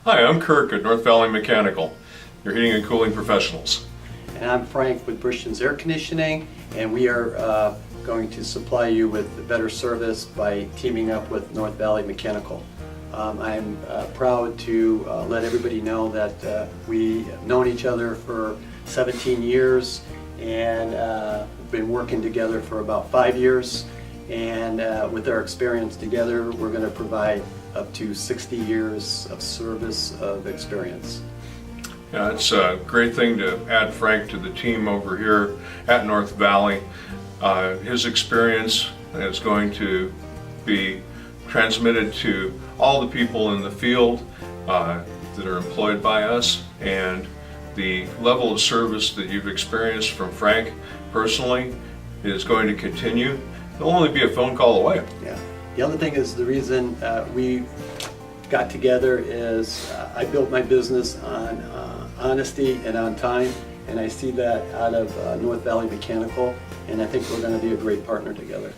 Hi, I'm Kirk at North Valley Mechanical, your heating and cooling professionals. And I'm Frank with Bristyan's Air Conditioning, and we are going to supply you with better service by teaming up with North Valley Mechanical. I'm proud to let everybody know that we've known each other for 17 years and been working together for about 5 years. And with our experience together, we're going to provide up to 60 years of service of experience. Yeah, it's a great thing to add Frank to the team over here at North Valley. His experience is going to be transmitted to all the people in the field that are employed by us, and the level of service that you've experienced from Frank personally is going to continue. It'll only be a phone call away. Yeah. The other thing is, the reason we got together is I built my business on honesty and on time, and I see that out of North Valley Mechanical, and I think we're going to be a great partner together.